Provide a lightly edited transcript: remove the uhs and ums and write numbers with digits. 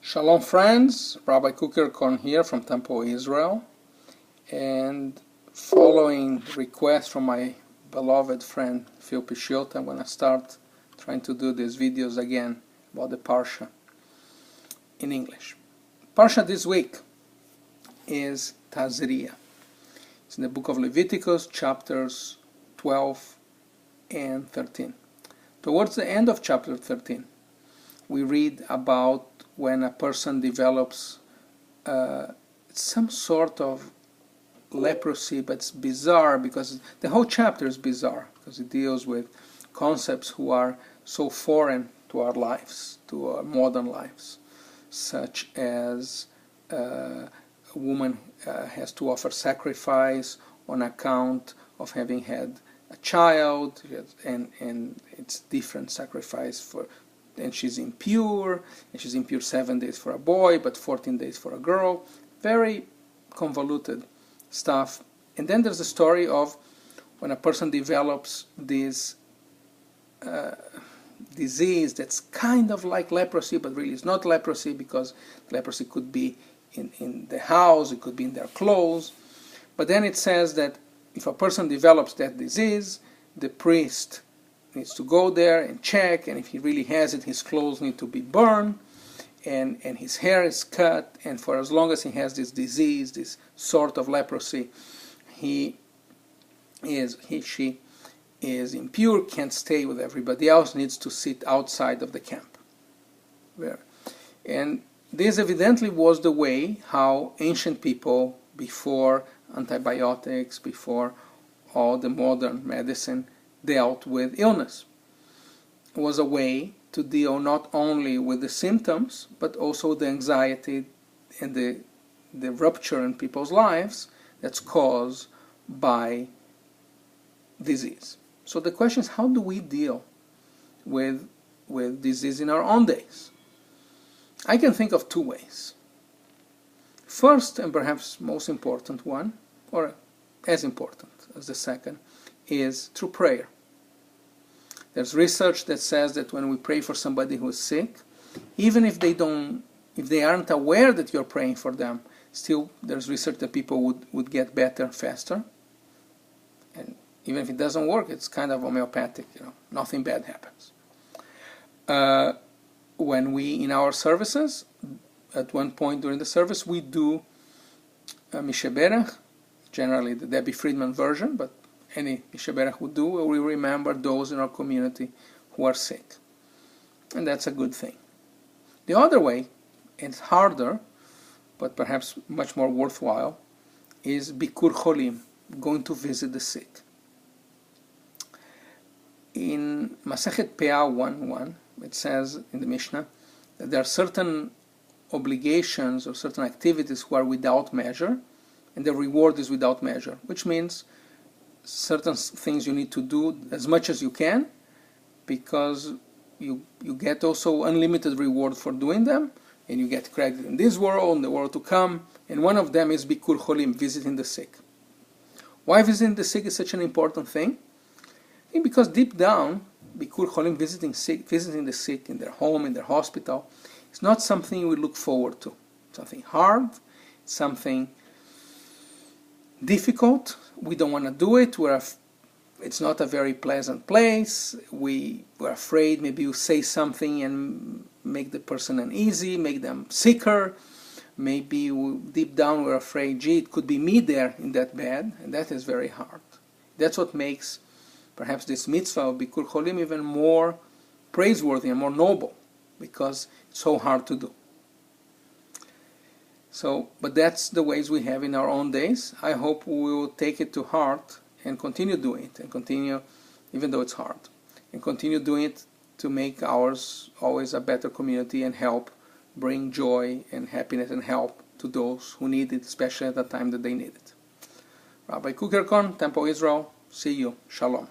Shalom friends, Rabbi Kukerkorn here from Temple, Israel, and following the request from my beloved friend Phil Pisciot, I'm going to start trying to do these videos again about the Parsha in English. Parsha this week is Tazria. It's in the book of Leviticus, chapters 12 and 13. Towards the end of chapter 13, we read about when a person develops some sort of leprosy, but it's bizarre because the whole chapter is bizarre because it deals with concepts who are so foreign to our lives, to our modern lives, such as a woman has to offer sacrifice on account of having had a child, and it's different sacrifice for. And she's impure 7 days for a boy, but 14 days for a girl. Very convoluted stuff. And then there's the story of when a person develops this disease that's kind of like leprosy, but really it's not leprosy, because leprosy could be in the house, it could be in their clothes. But then it says that if a person develops that disease, the priest needs to go there and check, and if he really has it, his clothes need to be burned, and his hair is cut, and for as long as he has this disease, this sort of leprosy, she is impure, can't stay with everybody else, needs to sit outside of the camp. And this evidently was the way how ancient people, before antibiotics, before all the modern medicine, dealt with illness. It was a way to deal not only with the symptoms, but also the anxiety and the rupture in people's lives that's caused by disease. So the question is, how do we deal with disease in our own days? I can think of two ways. First, and perhaps most important one, or as important as the second, is through prayer. There's research that says that when we pray for somebody who is sick, even if they aren't aware that you're praying for them, still there's research that people would get better faster. And even if it doesn't work, it's kind of homeopathic, nothing bad happens. When we, in our services, at one point during the service, we do Misheberach, generally the Debbie Friedman version, but any Misheberach would do, where we remember those in our community who are sick. And that's a good thing. The other way, it's harder, but perhaps much more worthwhile, is Bikur Cholim, going to visit the sick. In Masechet Peah 1:1, it says in the Mishnah that there are certain obligations or certain activities who are without measure, and the reward is without measure, which means certain things you need to do as much as you can, because you get also unlimited reward for doing them, and you get credit in this world and the world to come, and one of them is Bikur Cholim, visiting the sick. Why visiting the sick is such an important thing? I think because deep down, Bikur Cholim, visiting the sick in their home, in their hospital, is not something we look forward to. It's something hard, it's something difficult. We don't want to do it. It's not a very pleasant place. We're afraid maybe you say something and make the person uneasy, make them sicker. Maybe deep down we're afraid, gee, it could be me there in that bed, and that is very hard. That's what makes perhaps this mitzvah of Bikur Cholim even more praiseworthy and more noble, because it's so hard to do. But that's the ways we have in our own days. I hope we will take it to heart and continue doing it, and continue, even though it's hard, and continue doing it to make ours always a better community and help bring joy and happiness and help to those who need it, especially at the time that they need it. Rabbi Kukerkorn, Temple, Israel. See you. Shalom.